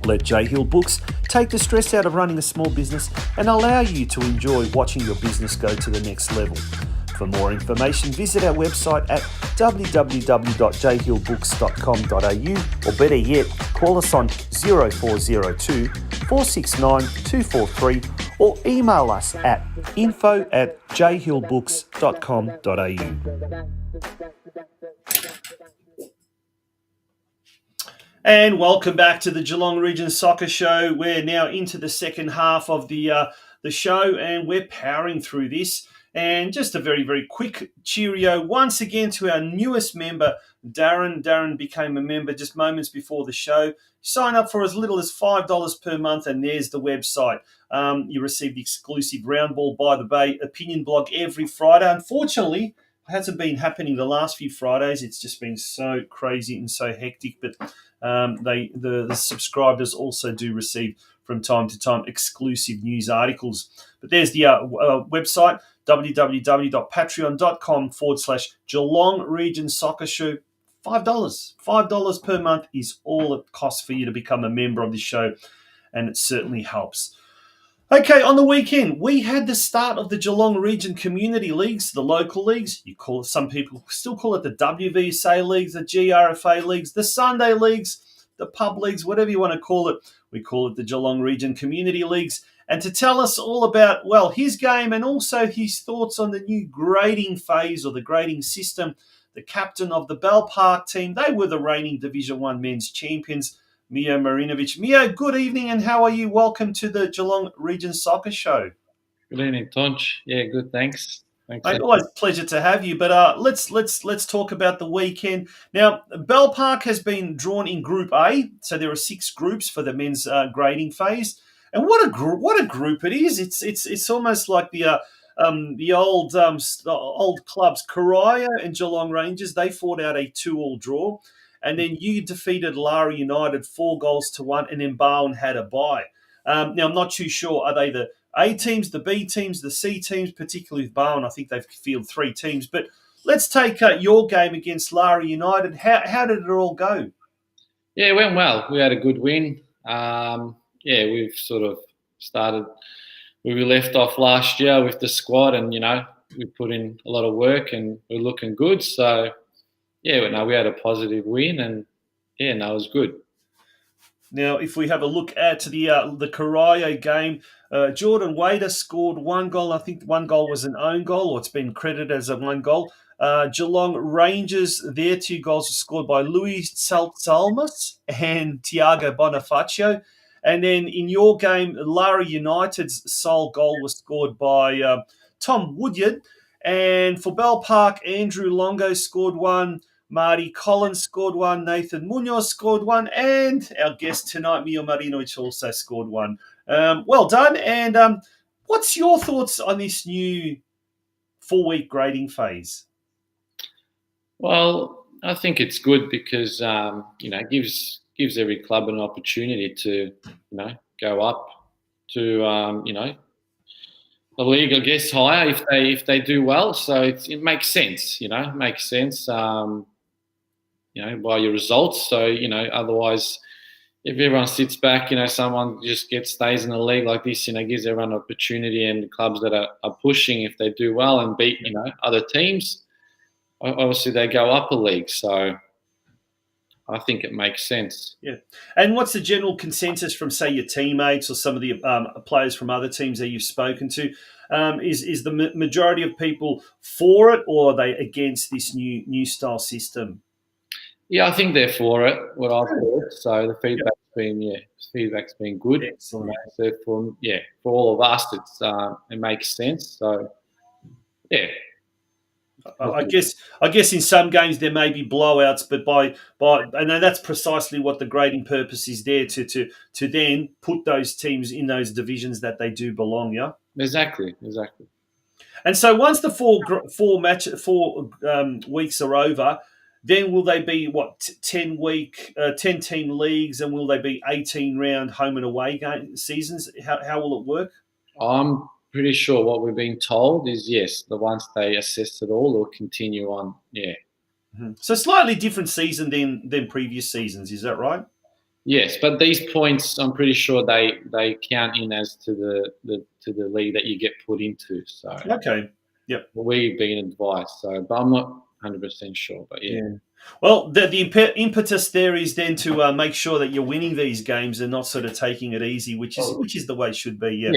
Let J Hill Books take the stress out of running a small business and allow you to enjoy watching your business go to the next level. For more information, visit our website at www.jhillbooks.com.au, or better yet, call us on 0402 469 243 or email us at info@jhillbooks.com.au. And welcome back to the Geelong Region Soccer Show. We're now into the second half of the show, and we're powering through this. And just a very, very quick cheerio once again to our newest member, Darren. Darren became a member just moments before the show. Sign up for as little as $5 per month, and there's the website. You receive the exclusive Round Ball by the Bay opinion blog every Friday. Unfortunately, it hasn't been happening the last few Fridays. It's just been so crazy and so hectic, but the subscribers also do receive from time to time exclusive news articles. But there's the website, www.patreon.com/Geelong Region Soccer Show. $5 per month is all it costs for you to become a member of the show, and it certainly helps. Okay, on the weekend, we had the start of the Geelong Region Community Leagues, the local leagues. You call it, some people still call it the WVSA leagues, the GRFA leagues, the Sunday leagues, the pub leagues, whatever you want to call it. We call it the Geelong Region Community Leagues. And to tell us all about, well, his game and also his thoughts on the new grading phase or the grading system, the captain of the Bell Park team, they were the reigning Division 1 men's champions, MIJO MARINOVIC. MIJO, good evening, and how are you? Welcome to the Geelong Region Soccer Show. Good evening, Tonch. Yeah, good. Thanks. Mate, always a pleasure to have you. But let's talk about the weekend. Now, Bell Park has been drawn in Group A, so there are 6 groups for the men's grading phase. And what a group it is! It's almost like the old clubs, Corio and Geelong Rangers. They fought out a 2-2 draw. and then you defeated Lara United 4-1, and then Bowen had a bye. Now, I'm not too sure. Are they the A teams, the B teams, the C teams, particularly with Bowen? I think they've fielded 3 teams. But let's take your game against Lara United. How did it all go? Yeah, it went well. We had a good win. We've sort of started where we left off last year with the squad, and we put in a lot of work, and we're looking good. So we had a positive win, and it was good. Now, if we have a look at the Corio game, Jordan Wader scored 1 goal. I think 1 goal was an own goal, or it's been credited as a 1 goal. Geelong Rangers, their 2 goals were scored by Luis Salmas and Tiago Bonifacio. And then in your game, Lara United's sole goal was scored by Tom Woodyard. And for Bell Park, Andrew Longo scored 1. Marty Collins scored 1. Nathan Munoz scored 1. And our guest tonight, MIJO MARINOVIC, also scored 1. Well done. And what's your thoughts on this new 4-week grading phase? Well, I think it's good because it gives every club an opportunity to go up to the league, I guess, higher if they do well. So it makes sense. It makes sense. By your results. So otherwise, if everyone sits back, someone just stays in the league like this, gives everyone an opportunity, and clubs that are pushing, if they do well and beat other teams, obviously they go up a league. So I think it makes sense. Yeah. And what's the general consensus from, say, your teammates or some of the players from other teams that you've spoken to? Is the majority of people for it, or are they against this new style system? Yeah, I think they're for it. What I've heard. So the feedback's been good. Excellent. So for all of us, it makes sense. So yeah. I guess in some games there may be blowouts, but and that's precisely what the grading purpose is there to then put those teams in those divisions that they do belong. Yeah, exactly. And so once the 4 weeks are over, then will they be 10 team leagues, and will they be 18 round home and away game seasons? How will it work? I'm pretty sure what we've been told is yes, the once they assess it all, they'll continue on. Yeah. Mm-hmm. So slightly different season than previous seasons, is that right? Yes, but these points, I'm pretty sure they count in as to the league that you get put into. So okay, yep. We've been advised. So, but I'm not 100% sure. But yeah. Well, the impetus there is then to make sure that you're winning these games and not sort of taking it easy, which is the way it should be. Yeah.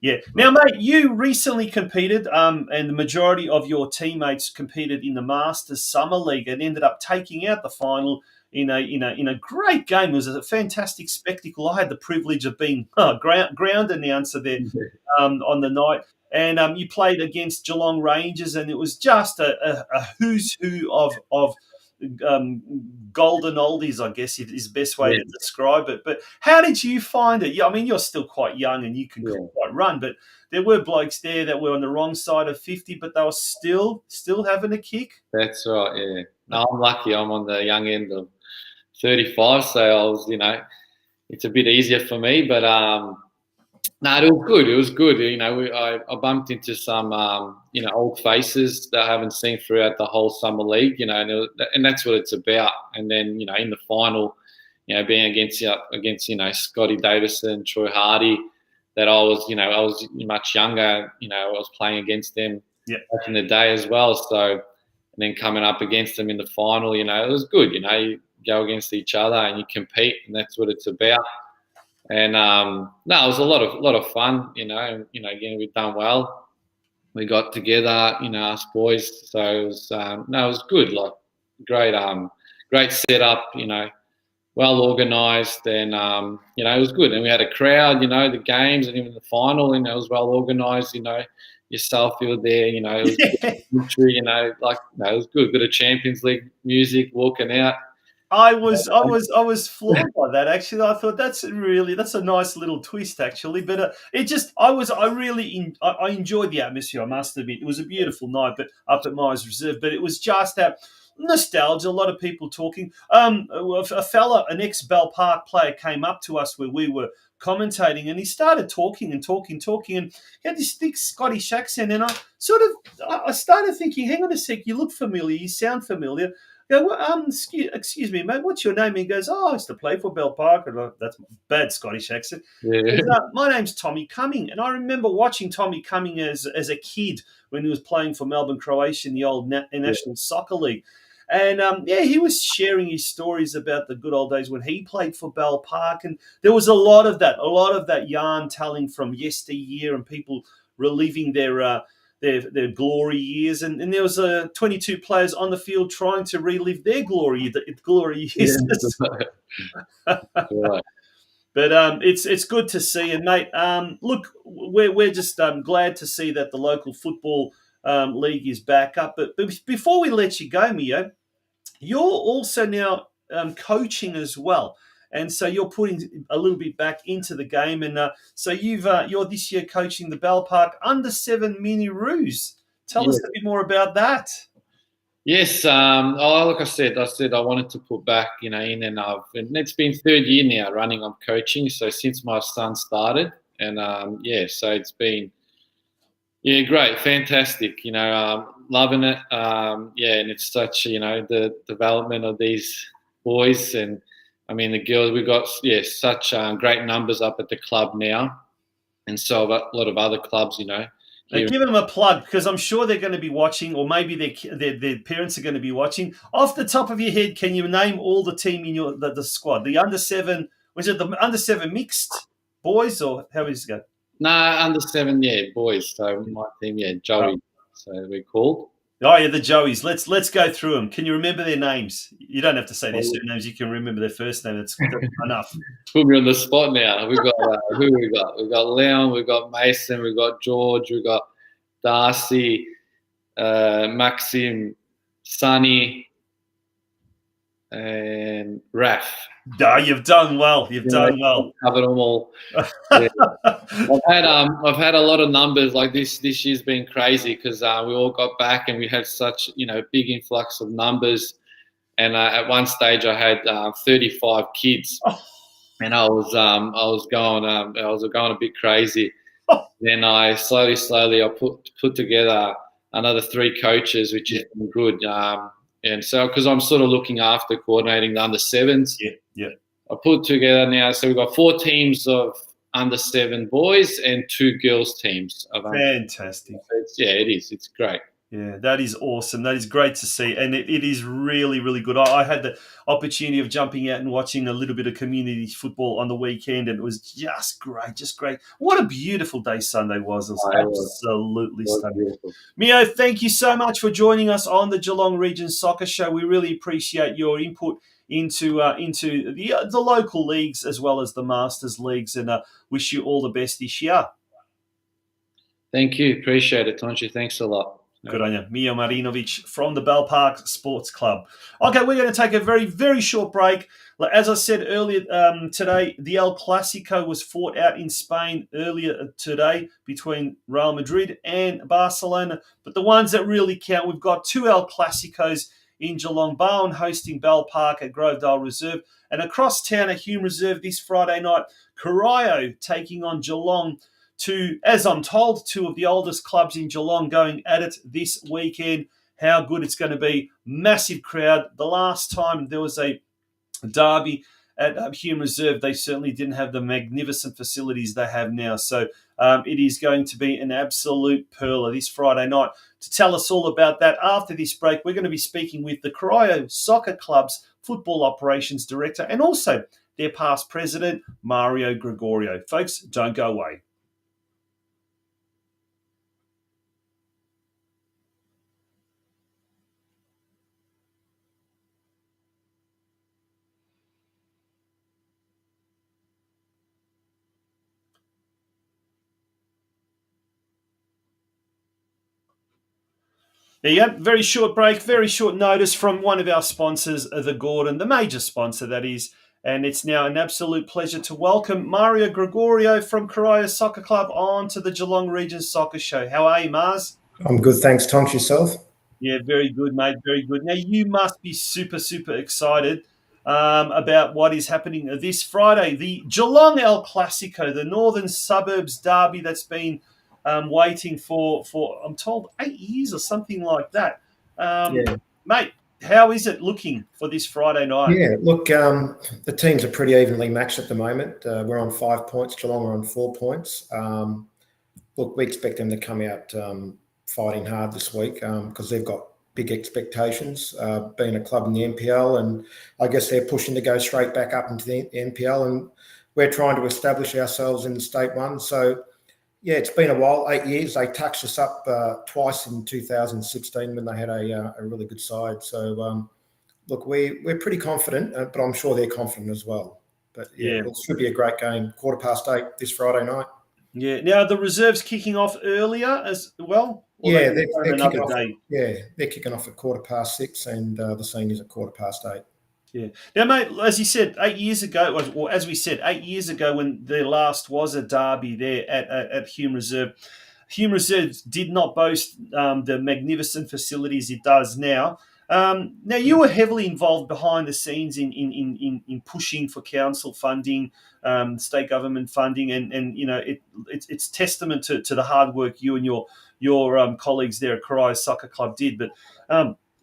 Yeah. Now, mate, you recently competed, and the majority of your teammates competed in the Masters Summer League and ended up taking out the final in a great game. It was a fantastic spectacle. I had the privilege of being ground announcer there on the night, and you played against Geelong Rangers, and it was just a who's who of golden oldies, I guess is the best way to describe it. But how did you find it? Yeah, I mean, you're still quite young and you can quite run, but there were blokes there that were on the wrong side of 50, but they were still having a kick. That's right, yeah. No, I'm lucky. I'm on the young end of 35, so I was, it's a bit easier for me. But no, it was good. It was good. I bumped into some, old faces that I haven't seen throughout the whole summer league. And that's what it's about. And then, in the final, being against Scotty Davison, Troy Hardy, that I was much younger. I was playing against them back in the day as well. So, and then coming up against them in the final, it was good. You go against each other and you compete, and that's what it's about. And no, it was a lot of fun, and again, we've done well. We got together, us boys. So it was it was good, like great setup, well organised, and it was good. And we had a crowd, the games and even the final, it was well organised. Yourself, you were there, it was good, it was good. Got a Champions League music walking out. I was floored by that, actually. I thought that's a nice little twist, actually. But I enjoyed the atmosphere, I must admit. It was a beautiful night, but up at MIJO Reserve. But it was just that nostalgia, a lot of people talking. A fella, an ex-Bell Park player came up to us where we were commentating, and he started talking, and he had this thick Scottish accent, and I started thinking, hang on a sec, you look familiar, you sound familiar. I go, well, excuse me, mate, what's your name? He goes, I used to play for Bell Park. And that's bad Scottish accent. Yeah. Goes, my name's Tommy Cumming, and I remember watching Tommy Cumming as a kid when he was playing for Melbourne Croatia in the old National Soccer League. And, he was sharing his stories about the good old days when he played for Bell Park. And there was a lot of that yarn telling from yesteryear and people reliving their glory years. And there was 22 players on the field trying to relive their glory years. Yeah. Right. But it's good to see. And, mate, look, we're just glad to see that the local football league is back up. But before we let you go, Mio, you're also now coaching as well, and so you're putting a little bit back into the game. And so you're this year coaching the Bell Park Under-7 Mini Roos. Tell us a bit more about that. Yes, like I said I wanted to put back, in, and it's been third year now running. I'm coaching, so since my son started, and so it's been. Yeah, great, fantastic. Loving it. And it's such the development of these boys, and I mean the girls. We've got such great numbers up at the club now, and so a lot of other clubs. Now, give them a plug, because I'm sure they're going to be watching, or maybe their parents are going to be watching. Off the top of your head, can you name all the team in the squad? The Under-7, was it the Under-7 mixed boys, or how is it going? No, Under-7, boys. So my team, Joey. So we're called. Oh yeah, the Joeys. Let's go through them. Can you remember their names? You don't have to say their surnames. You can remember their first name. That's enough. Put me on the spot now. We've got who we got? We've got Leon. We've got Mason. We've got George. We've got Darcy, Maxim, Sonny, and Raf. You've done well. Done well. Covered them all. Yeah. I've had a lot of numbers. Like this year's been crazy because we all got back and we had such big influx of numbers. And at one stage I had 35 kids, and I was going a bit crazy. Then I slowly I put together another 3 coaches, which has been good. And so, because I'm sort of looking after coordinating the Under-7s, I put together now. So we've got 4 teams of Under-7 boys and 2 girls teams. Fantastic. It is. It's great. Yeah, that is awesome. That is great to see, and it is really, really good. I had the opportunity of jumping out and watching a little bit of community football on the weekend, and it was just great. What a beautiful day Sunday was. It was absolutely stunning. Mio, thank you so much for joining us on the Geelong Region Soccer Show. We really appreciate your input into the local leagues as well as the Masters leagues, and wish you all the best this year. Thank you. Appreciate it, Tonchi. Thanks a lot. Good on you. MIJO MARINOVIC from the Bell Park Sports Club. Okay, we're going to take a very, very short break. As I said earlier today, the El Clasico was fought out in Spain earlier today between Real Madrid and Barcelona. But the ones that really count, we've got 2 El Clasicos in Geelong, Bowen hosting Bell Park at Grovedale Reserve. And across town at Hume Reserve this Friday night, Corio taking on Geelong. As I'm told, 2 of the oldest clubs in Geelong going at it this weekend. How good it's going to be. Massive crowd. The last time there was a derby at Hume Reserve, they certainly didn't have the magnificent facilities they have now. So it is going to be an absolute pearler this Friday night. To tell us all about that, after this break, we're going to be speaking with the Corio Soccer Club's Football Operations Director and also their past president, Mario Gregorio. Folks, don't go away. There you go. Very short break, very short notice from one of our sponsors, the Gordon, the major sponsor, that is. And it's now an absolute pleasure to welcome Mario Gregorio from Corio Soccer Club on to the Geelong Region Soccer Show. How are you, Mars? I'm good, thanks. Tonks, yourself? Yeah, very good, mate. Very good. Now, you must be super, super excited about what is happening this Friday. The Geelong El Clasico, the Northern Suburbs derby that's been waiting for, I'm told, 8 years or something like that. Yeah. Mate, how is it looking for this Friday night? Yeah, look, the teams are pretty evenly matched at the moment. We're on 5 points. Geelong are on 4 points. Look, we expect them to come out fighting hard this week because they've got big expectations, being a club in the NPL, and I guess they're pushing to go straight back up into the NPL, and we're trying to establish ourselves in State 1. So, yeah, it's been a while, 8 years. They touched us up twice in 2016 when they had a really good side. So, look, we're pretty confident, but I'm sure they're confident as well. But, yeah, it should be a great game. 8:15 this Friday night. Yeah. Now, the reserves kicking off earlier as well? Or Yeah, they're kicking off. day? Yeah, they're kicking off at 6:15, and the seniors at 8:15. Yeah. Now, mate, as you said, 8 years ago, or as we said, 8 years ago when there last was a derby there at Hume Reserve, Hume Reserve did not boast the magnificent facilities it does now. Now, you were heavily involved behind the scenes in pushing for council funding, state government funding, and you know it's testament to the hard work you and your colleagues there at Corio Soccer Club did. But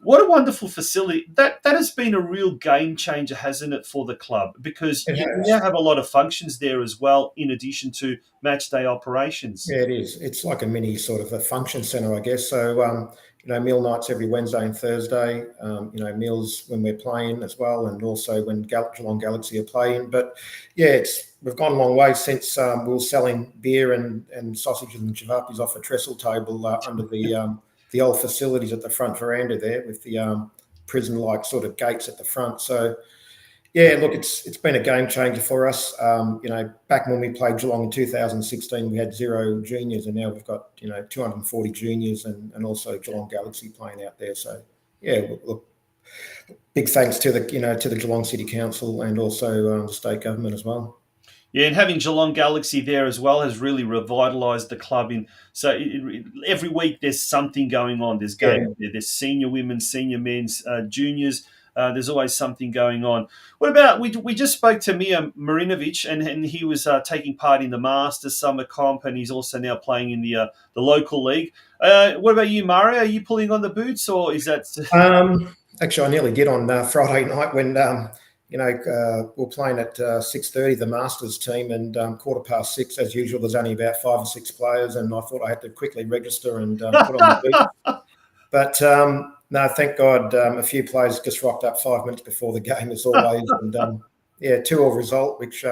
what a wonderful facility. That has been a real game changer, hasn't it, for the club? Because you now have a lot of functions there as well, in addition to match day operations. Yeah, it is. It's like a mini sort of a function centre, I guess. So, meal nights every Wednesday and Thursday, meals when we're playing as well, and also when Geelong Galaxy are playing. But, yeah, we've gone a long way since we were selling beer and sausages and chivapis off a trestle table under the old facilities at the front veranda there with the prison-like sort of gates at the front. So, yeah, look, it's been a game changer for us. Back when we played Geelong in 2016, we had 0 juniors, and now we've got 240 juniors and also Geelong Galaxy playing out there. So, yeah, look, big thanks to the Geelong City Council and also the state government as well. Yeah, and having Geelong Galaxy there as well has really revitalised the club. Every week there's something going on. There's games there. There's senior women, senior men's, juniors. There's always something going on. What about, we just spoke to MIJO MARINOVIC, and he was taking part in the Masters Summer Comp, and he's also now playing in the local league. What about you, Mario? Are you pulling on the boots, or is that... Actually, I nearly did on Friday night when... we're playing at 6:30, the Masters team, and 6:15, as usual, there's only about 5 or 6 players, and I thought I had to quickly register and put on the boot. But no, thank God, a few players just rocked up 5 minutes before the game, as always, and 2-2 result, which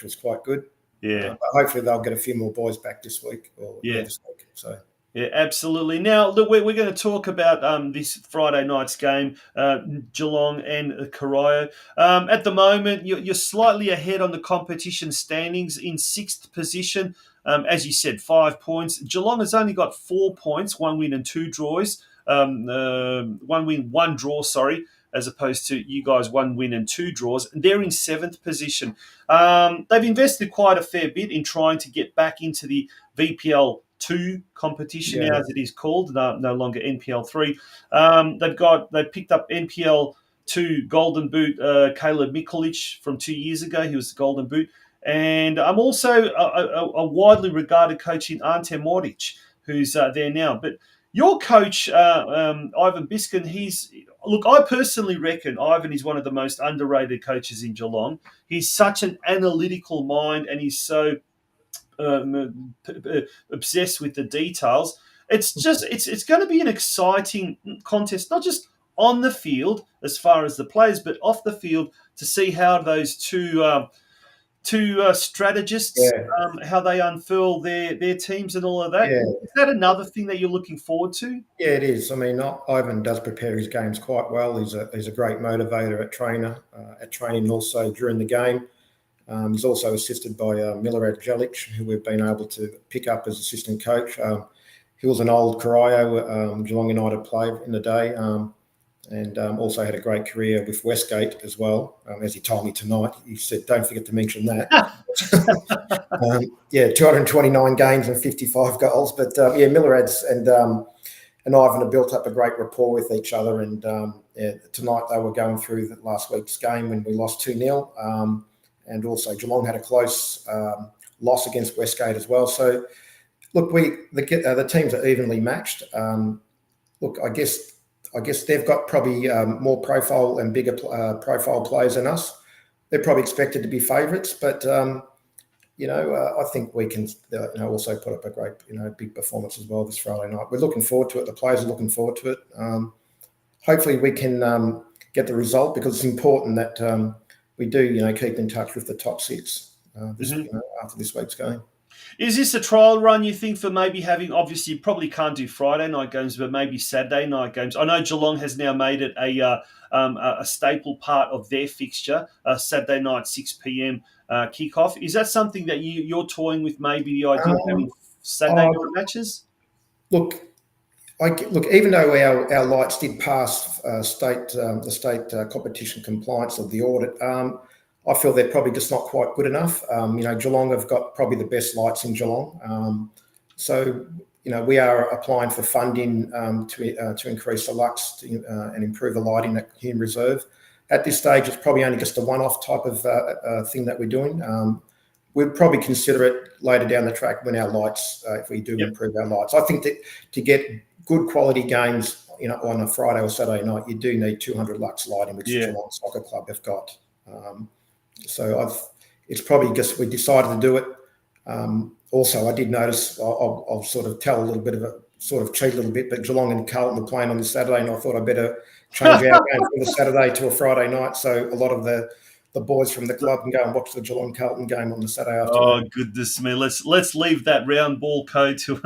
was quite good. Yeah. But hopefully they'll get a few more boys back this week or this week. So. Yeah, absolutely. Now, look, we're going to talk about this Friday night's game, Geelong and Corio. At the moment, you're slightly ahead on the competition standings in 6th position. As you said, 5 points. Geelong has only got 4 points, 1 win and 2 draws. 1 win, 1 draw, as opposed to you guys 1 win and 2 draws. And they're in 7th position. They've invested quite a fair bit in trying to get back into the VPL 2 competition now, as it is called, no longer NPL 3. They've picked up NPL 2 Golden Boot Caleb Mikulic from 2 years ago. He was the Golden Boot. And I'm also a widely regarded coach in Ante Moric, who's there now. But your coach, Ivan Biskin, I personally reckon Ivan is one of the most underrated coaches in Geelong. He's such an analytical mind, and he's so obsessed with the details. It's going to be an exciting contest, not just on the field as far as the players, but off the field, to see how those two strategists, how they unfurl their teams and all of that. Is that another thing that you're looking forward to? Yeah, it is. I mean, Ivan does prepare his games quite well. He's a great motivator at training and also during the game. He's also assisted by Milorad Jelic, who we've been able to pick up as assistant coach. He was an old Corio Geelong United player in the day, and also had a great career with Westgate as well. As he told me tonight, he said, "Don't forget to mention that." 229 games and 55 goals. But Milorad's and Ivan have built up a great rapport with each other. And tonight they were going through the last week's game when we lost 2-0. And also Geelong had a close loss against Westgate as well. So, look, the teams are evenly matched. Look, I guess they've got probably more profile and bigger profile players than us. They're probably expected to be favourites, but I think we can also put up a great big performance as well this Friday night. We're looking forward to it. The players are looking forward to it. Hopefully, we can get the result, because it's important that we do keep in touch with the top six after this week's game. Is this a trial run, you think, for maybe having, obviously you probably can't do Friday night games, but maybe Saturday night games? I know Geelong has now made it a staple part of their fixture, Saturday night 6 p.m. Kickoff. Is that something that you're toying with, maybe the idea of having Saturday night matches? Look, even though our lights did pass the state competition compliance of the audit, I feel they're probably just not quite good enough. Geelong have got probably the best lights in Geelong. So we are applying for funding to increase the lux and improve the lighting at Hume Reserve. At this stage, it's probably only just a one-off type of thing that we're doing. We'd probably consider it later down the track when our lights, if we do improve our lights. I think that to get good quality games, on a Friday or Saturday night, you do need 200 lux lighting, which Geelong Soccer Club have got. So it's probably just we decided to do it. Also, I did notice, I'll sort of tell a little bit of a sort of cheat a little bit, but Geelong and Carlton are playing on the Saturday, and I thought I'd better change our game from the Saturday to a Friday night. So a lot of the boys from the club can go and watch the Geelong Carlton game on the Saturday afternoon. Oh, goodness me! Let's leave that round ball code to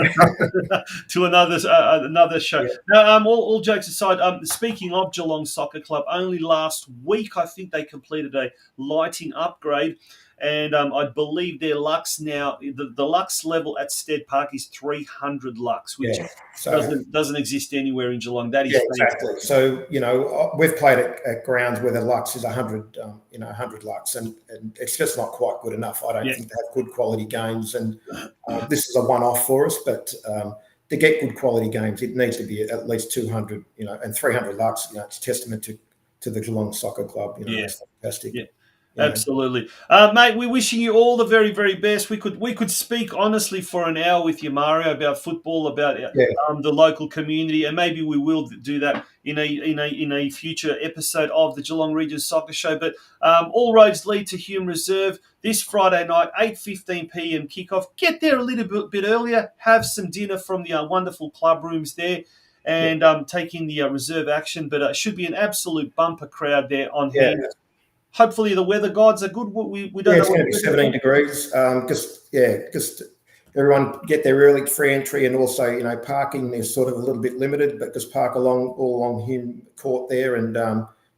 another show. Yeah. Now, all jokes aside, speaking of Geelong Soccer Club, only last week I think they completed a lighting upgrade. And I believe their lux now, the lux level at Stead Park is 300 lux, which doesn't exist anywhere in Geelong. That is exactly. So we've played at grounds where the lux is 100, 100 lux, and it's just not quite good enough. I don't think they have good quality games, and this is a one-off for us. But to get good quality games, it needs to be at least 200, and 300 lux. It's a testament to the Geelong Soccer Club. It's fantastic. Yeah. Absolutely, mate. We're wishing you all the very, very best. We could speak honestly for an hour with you, Mario, about football, about the local community, and maybe we will do that in a future episode of the Geelong Region Soccer Show. But all roads lead to Hume Reserve this Friday night, 8:15 p.m. kickoff. Get there a little bit earlier. Have some dinner from the wonderful club rooms there, and taking the reserve action. But it should be an absolute bumper crowd there on hand. Hopefully the weather gods are good. We don't know. It's going to be 17 degrees. Just everyone get there early, free entry, and also parking is sort of a little bit limited, but just park all along Hume Court there, and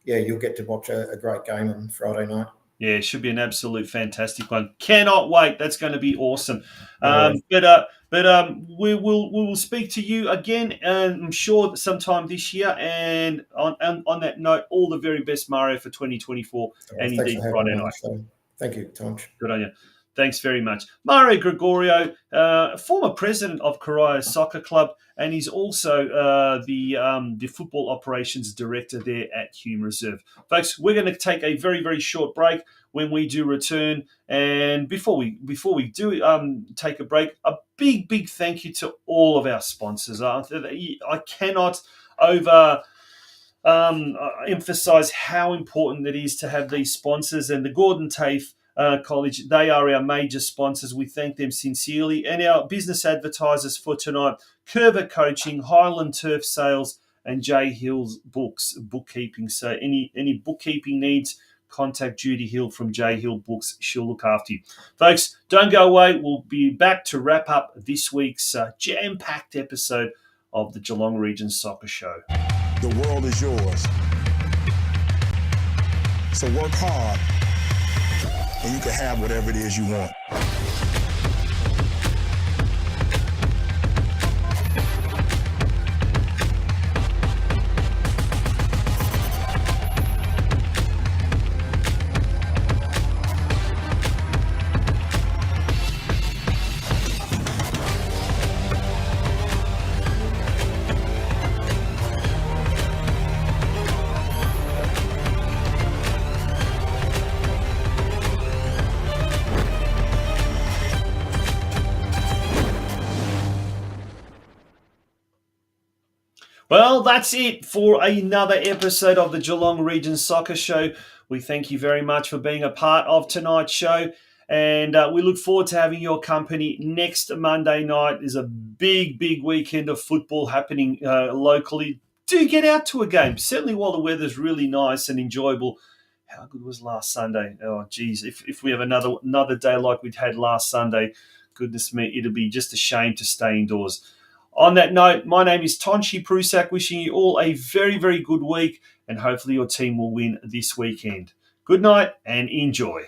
you'll get to watch a great game on Friday night. Yeah, it should be an absolute fantastic one. Cannot wait. That's going to be awesome. But we will speak to you again, and I'm sure sometime this year. And on that note, all the very best, Mario, for 2024 and indeed Friday night. Thank you, Tom. Good on you. Thanks very much. Mario Gregorio, former president of Corio Soccer Club, and he's also the football operations director there at Hume Reserve. Folks, we're going to take a very, very short break. When we do return, and before we do take a break, a big thank you to all of our sponsors. I cannot emphasize how important it is to have these sponsors, and the Gordon Tafe College, they are our major sponsors. We thank them sincerely. And our business advertisers for tonight, Curva Coaching, Highland Turf Sales, and J Hill's bookkeeping. So any bookkeeping needs, contact Judy Hill from J Hill Books. She'll look after you. Folks, don't go away. We'll be back to wrap up this week's jam-packed episode of the Geelong Region Soccer Show. The world is yours. So work hard, and you can have whatever it is you want. Well, that's it for another episode of the Geelong Region Soccer Show. We thank you very much for being a part of tonight's show, and we look forward to having your company next Monday night. There's a big weekend of football happening locally. Do get out to a game, certainly while the weather's really nice and enjoyable. How good was last Sunday? Oh, geez, if we have another day like we'd had last Sunday, goodness me, it'll be just a shame to stay indoors. On that note, my name is Tonchi Prusak, wishing you all a very good week, and hopefully your team will win this weekend. Good night and enjoy.